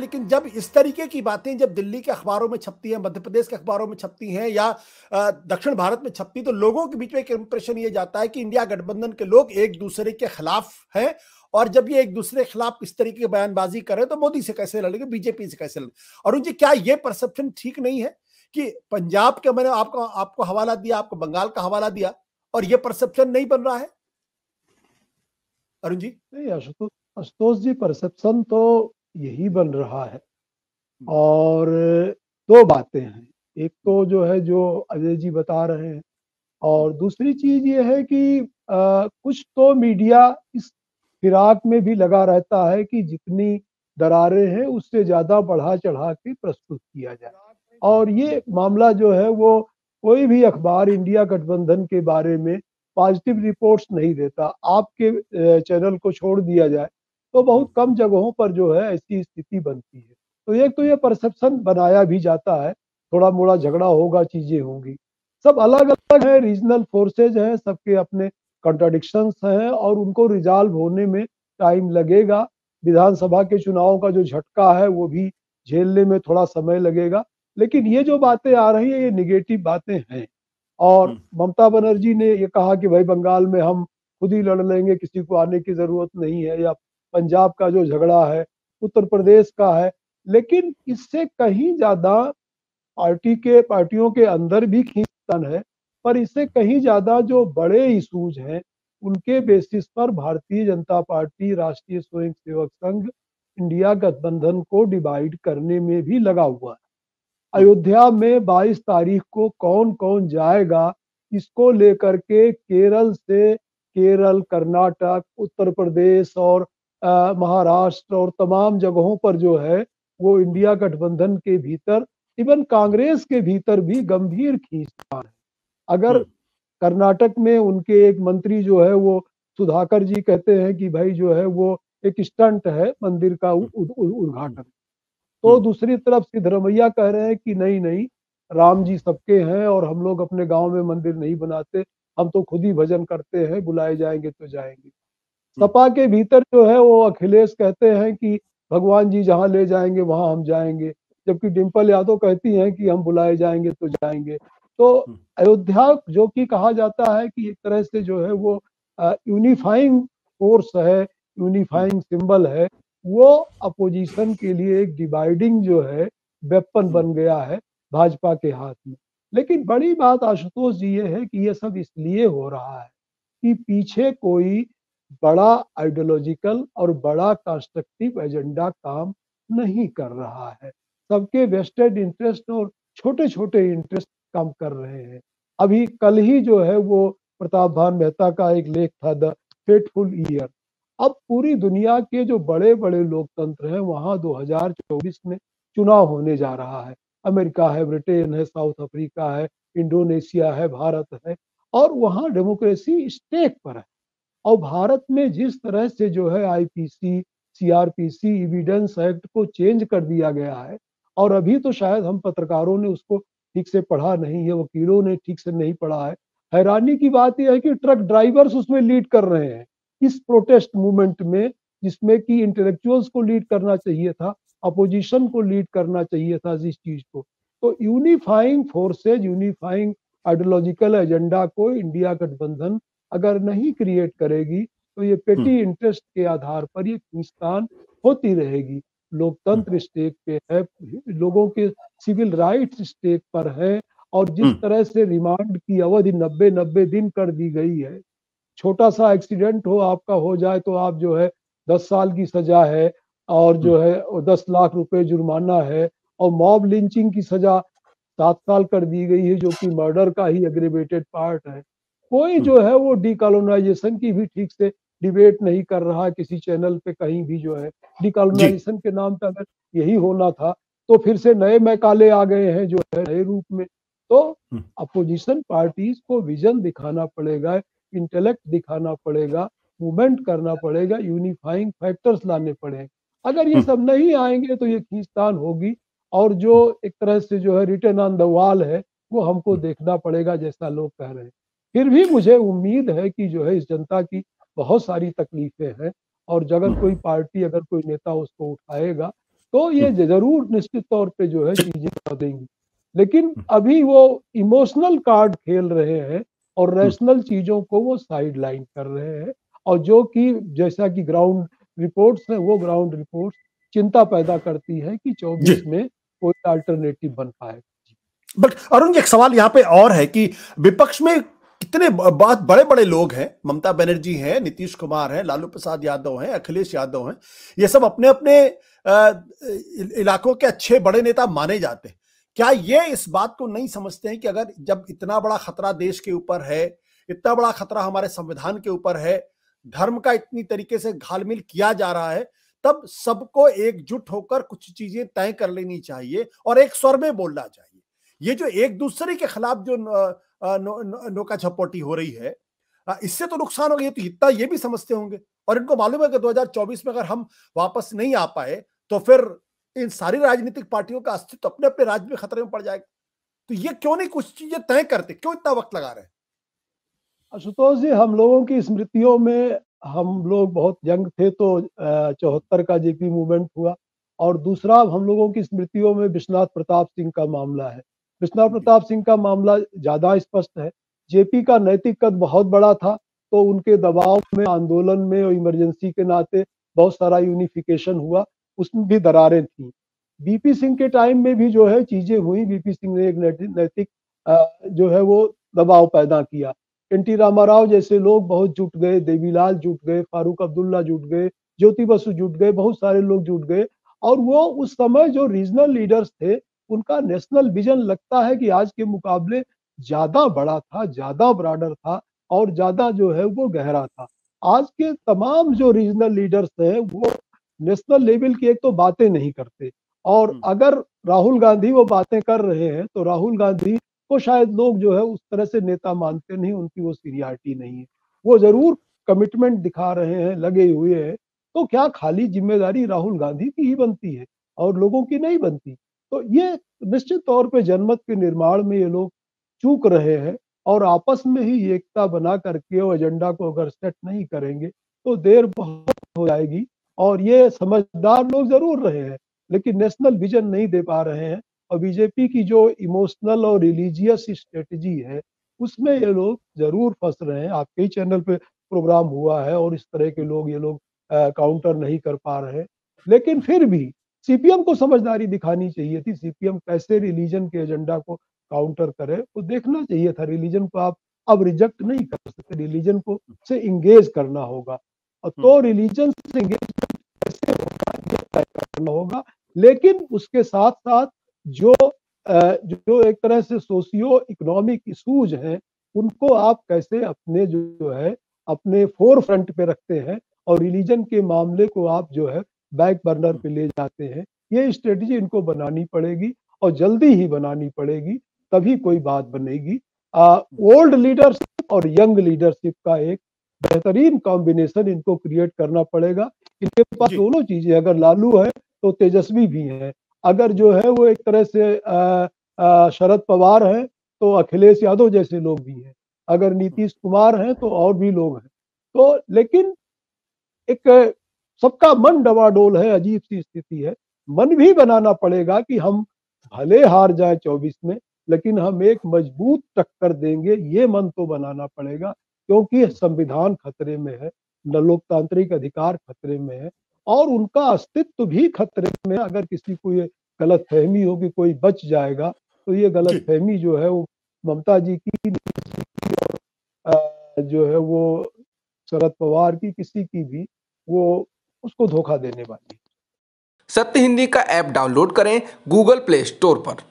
लेकिन जब इस तरीके की बातें जब दिल्ली के अखबारों में छपती हैं, मध्य प्रदेश के अखबारों में छपती हैं या दक्षिण भारत में छपती, तो लोगों के बीच में एक इंप्रेशन ये जाता है कि इंडिया गठबंधन के लोग एक दूसरे के खिलाफ हैं, और जब ये एक दूसरे के खिलाफ इस तरीके की बयानबाजी करें तो मोदी से कैसे लड़ेंगे, बीजेपी से कैसे लड़ेंगे। अरुण जी, क्या ये परसेप्शन ठीक नहीं है कि पंजाब के, मैंने आपको आपको हवाला दिया, आपको बंगाल का हवाला दिया, और ये परसेप्शन नहीं बन रहा है अरुण जी? नहीं आशुतोष आशुतोष जी, परसेप्शन तो यही बन रहा है। और दो बातें हैं, एक तो जो है जो अजय जी बता रहे हैं, और दूसरी चीज ये है कि कुछ तो मीडिया इस फिराक में भी लगा रहता है कि जितनी दरारें हैं उससे ज्यादा बढ़ा चढ़ा के प्रस्तुत किया जाए। और ये मामला जो है वो कोई भी अखबार इंडिया गठबंधन के बारे में पॉजिटिव रिपोर्ट्स नहीं देता। आपके चैनल को छोड़ दिया जाए तो बहुत कम जगहों पर जो है ऐसी स्थिति बनती है। तो एक तो ये परसेप्शन बनाया भी जाता है, थोड़ा मोड़ा झगड़ा होगा, चीजें होंगी, सब अलग अलग है, रीजनल फोर्सेज हैं, सबके अपने कॉन्ट्राडिक्शंस हैं और उनको रिजॉल्व होने में टाइम लगेगा। विधानसभा के चुनाव का जो झटका है वो भी झेलने में थोड़ा समय लगेगा। लेकिन ये जो बातें आ रही है ये निगेटिव बातें हैं। और ममता बनर्जी ने ये कहा कि भाई बंगाल में हम खुद ही लड़ लेंगे, किसी को आने की जरूरत नहीं है, या पंजाब का जो झगड़ा है, उत्तर प्रदेश का है। लेकिन इससे कहीं ज्यादा पार्टियों के अंदर भी खींचतान है, पर इससे कहीं ज्यादा जो बड़े इशूज हैं उनके बेसिस पर भारतीय जनता पार्टी, राष्ट्रीय स्वयंसेवक संघ इंडिया गठबंधन को डिवाइड करने में भी लगा हुआ है। अयोध्या में 22 तारीख को कौन कौन जाएगा, इसको लेकर के केरल, कर्नाटक, उत्तर प्रदेश और महाराष्ट्र और तमाम जगहों पर जो है वो इंडिया गठबंधन के भीतर, इवन कांग्रेस के भीतर भी गंभीर खींचतान है। अगर कर्नाटक में उनके एक मंत्री जो है वो सुधाकर जी कहते हैं कि भाई जो है वो एक स्टंट है मंदिर का उद्घाटन, तो दूसरी तरफ सिद्धरमैया कह रहे हैं कि नहीं नहीं, राम जी सबके हैं और हम लोग अपने गांव में मंदिर नहीं बनाते, हम तो खुद ही भजन करते हैं, बुलाए जाएंगे तो जाएंगे। सपा के भीतर जो है वो अखिलेश कहते हैं कि भगवान जी जहां ले जाएंगे वहां हम जाएंगे, जबकि डिम्पल यादव कहती हैं कि हम बुलाए जाएंगे तो जाएंगे। तो अयोध्या जो कि कहा जाता है कि एक तरह से जो है वो यूनिफाइंग फोर्स है, यूनिफाइंग सिंबल है, वो अपोजिशन के लिए एक डिवाइडिंग जो है वेपन बन गया है भाजपा के हाथ में। लेकिन बड़ी बात आशुतोष जी ये है कि ये सब इसलिए हो रहा है कि पीछे कोई बड़ा आइडियोलॉजिकल और बड़ा कंस्ट्रक्टिव एजेंडा काम नहीं कर रहा है। सबके वेस्टेड इंटरेस्ट और छोटे छोटे इंटरेस्ट काम कर रहे हैं। अभी कल ही जो है वो प्रताप भान मेहता का एक लेख था, द फेटफुल ईयर। अब पूरी दुनिया के जो बड़े बड़े लोकतंत्र हैं वहां 2024 में चुनाव होने जा रहा है। अमेरिका है, ब्रिटेन है, साउथ अफ्रीका है, इंडोनेशिया है, भारत है, और वहां डेमोक्रेसी स्टेक पर है। और भारत में जिस तरह से जो है आईपीसी, सीआरपीसी, एविडेंस एक्ट को चेंज कर दिया गया है, और अभी तो शायद हम पत्रकारों ने उसको ठीक से पढ़ा नहीं है, वकीलों ने ठीक से नहीं पढ़ा है। हैरानी की बात यह है कि ट्रक ड्राइवर्स उसमें लीड कर रहे हैं इस प्रोटेस्ट मूवमेंट में, जिसमें कि इंटेलेक्चुअल्स को लीड करना चाहिए था, अपोजिशन को लीड करना चाहिए था इस चीज को। तो unifying forces, unifying ideological agenda को इंडिया गठबंधन अगर नहीं क्रिएट करेगी तो ये पेटी इंटरेस्ट के आधार पर ये खींचतान होती रहेगी। लोकतंत्र स्टेक पे है, लोगों के सिविल राइट्स स्टेक पर है, और जिस तरह से रिमांड की अवधि 90 दिन कर दी गई है, छोटा सा एक्सीडेंट हो आपका हो जाए तो आप जो है 10 साल की सजा है, और जो है 10 लाख रुपए जुर्माना है, और मॉब लिंचिंग की सजा 7 साल कर दी गई है, जो कि मर्डर का ही एग्रीवेटेड पार्ट है। कोई जो है वो डीकॉलोनाइजेशन की भी ठीक से डिबेट नहीं कर रहा है किसी चैनल पे कहीं भी। जो है डीकॉलोनाइजेशन के नाम पे अगर यही होना था तो फिर से नए मैकाले आ गए हैं जो है नए रूप में। तो अपोजिशन पार्टीज को विजन दिखाना पड़ेगा, इंटेलेक्ट दिखाना पड़ेगा, मूवमेंट करना पड़ेगा, यूनिफाइंग फैक्टर्स लाने पड़ेंगे। अगर ये सब नहीं आएंगे तो ये खींचतान होगी, और जो एक तरह से जो है रिटन ऑन द वॉल है वो हमको देखना पड़ेगा, जैसा लोग कह रहे हैं। फिर भी मुझे उम्मीद है कि जो है इस जनता की बहुत सारी तकलीफें हैं, और अगर कोई पार्टी, अगर कोई नेता उसको उठाएगा तो ये जरूर निश्चित तौर पे जो है चीजें बदलेंगी। लेकिन अभी वो इमोशनल कार्ड खेल रहे हैं और रैशनल चीजों को वो साइड लाइन कर रहे हैं, और जो कि जैसा कि ग्राउंड रिपोर्ट्स है, वो ग्राउंड रिपोर्ट्स चिंता पैदा करती है कि 24 में कोई अल्टरनेटिव बन पाए। बट अरुण जी, एक सवाल यहाँ पे और है कि विपक्ष में कितने बहुत बड़े बड़े लोग हैं, ममता बनर्जी हैं, नीतीश कुमार हैं, लालू प्रसाद यादव हैं, अखिलेश यादव हैं, ये सब अपने अपने इलाकों के अच्छे बड़े नेता माने जाते हैं। क्या ये इस बात को नहीं समझते हैं कि अगर जब इतना बड़ा खतरा देश के ऊपर है, इतना बड़ा खतरा हमारे संविधान के ऊपर है, धर्म का इतनी तरीके से घालमेल किया जा रहा है, तब सबको एकजुट होकर कुछ चीजें तय कर लेनी चाहिए और एक स्वर में बोलना चाहिए। ये जो एक दूसरे के खिलाफ जो नोका झपोटी हो रही है, इससे तो नुकसान हो गया, तो इतना ये भी समझते होंगे और इनको मालूम है कि 2024 में अगर हम वापस नहीं आ पाए तो फिर इन सारी राजनीतिक पार्टियों का अस्तित्व अपने अपने राज्य में खतरे में पड़ जाएगा। तो ये क्यों नहीं कुछ चीजें तय करते, क्यों इतना वक्त लगा रहे हैं? आशुतोष जी, हम लोगों की स्मृतियों में हम लोग बहुत यंग थे तो 74 का जेपी मूवमेंट हुआ, और दूसरा हम लोगों की स्मृतियों में विश्वनाथ प्रताप सिंह का मामला है। विश्वनाथ प्रताप सिंह का मामला ज्यादा स्पष्ट है। जेपी का नैतिक कद बहुत बड़ा था, तो उनके दबाव में, आंदोलन में और इमरजेंसी के नाते बहुत सारा यूनिफिकेशन हुआ, उसमें भी दरारें थी। बीपी सिंह के टाइम में भी जो है चीजें हुई। बीपी सिंह ने एक नैतिक जो है वो दबाव पैदा किया। एनटी रामाराव जैसे लोग बहुत जुट गए, देवीलाल जुट गए, फारूक अब्दुल्ला जुट गए, ज्योति बसु जुट गए, बहुत सारे लोग जुट गए, और वो उस समय जो रीजनल लीडर्स थे उनका नेशनल विजन लगता है कि आज के मुकाबले ज्यादा बड़ा था, ज्यादा ब्रॉडर था और ज्यादा जो है वो गहरा था। आज के तमाम जो रीजनल लीडर्स हैं वो नेशनल लेवल की एक तो बातें नहीं करते, और अगर राहुल गांधी वो बातें कर रहे हैं तो राहुल गांधी को शायद लोग जो है उस तरह से नेता मानते नहीं, उनकी वो सीरियरिटी नहीं है। वो जरूर कमिटमेंट दिखा रहे हैं, लगे हुए हैं, तो क्या खाली जिम्मेदारी राहुल गांधी की ही बनती है और लोगों की नहीं बनती? तो ये निश्चित तौर पे जनमत के निर्माण में ये लोग चूक रहे हैं, और आपस में ही एकता बना करके वो एजेंडा को अगर सेट नहीं करेंगे तो देर बहुत हो जाएगी। और ये समझदार लोग जरूर रहे हैं, लेकिन नेशनल विजन नहीं दे पा रहे हैं, और बीजेपी की जो इमोशनल और रिलीजियस स्ट्रेटजी है उसमें ये लोग जरूर फंस रहे हैं। आपके ही चैनल पे प्रोग्राम हुआ है और इस तरह के लोग, ये लोग काउंटर नहीं कर पा रहे हैं। लेकिन फिर भी सीपीएम को समझदारी दिखानी चाहिए थी। सीपीएम कैसे रिलीजन के एजेंडा को काउंटर करे, तो देखना चाहिए था। रिलीजन को आप अब रिजेक्ट नहीं कर सकते, रिलीजन को से इंगेज करना होगा, और तो रिलीजन से इंगेज कैसे होगा ये तय करना होगा। लेकिन उसके साथ साथ जो जो एक तरह से सोशियो इकोनॉमिक इशूज हैं उनको आप कैसे अपने जो है अपने फोर फ्रंट पे रखते हैं, और रिलीजन के मामले को आप जो है बैक बर्नर पे ले जाते हैं, ये स्ट्रेटजी इनको बनानी पड़ेगी और जल्दी ही बनानी पड़ेगी, तभी कोई बात बनेगी। ओल्ड लीडरशिप और यंग लीडरशिप का एक बेहतरीन कॉम्बिनेशन इनको क्रिएट करना पड़ेगा। इनके पास दोनों चीजें, अगर लालू है तो तेजस्वी भी है, अगर जो है वो एक तरह से शरद पवार है तो अखिलेश यादव जैसे लोग भी हैं, अगर नीतीश कुमार हैं तो और भी लोग हैं। तो लेकिन एक सबका मन डवाडोल है, अजीब सी स्थिति है। मन भी बनाना पड़ेगा कि हम भले हार जाए 24 में, लेकिन हम एक मजबूत टक्कर देंगे, ये मन तो बनाना पड़ेगा, क्योंकि संविधान खतरे में है, न लोकतांत्रिक अधिकार खतरे में है, और उनका अस्तित्व भी खतरे में है। अगर किसी को ये गलत फहमी हो कि कोई बच जाएगा, तो ये गलत फहमी जो है वो ममता जी की और जो है वो शरद पवार की, किसी की भी, वो उसको धोखा देने वाली। सत्य हिंदी का ऐप डाउनलोड करें गूगल प्ले स्टोर पर।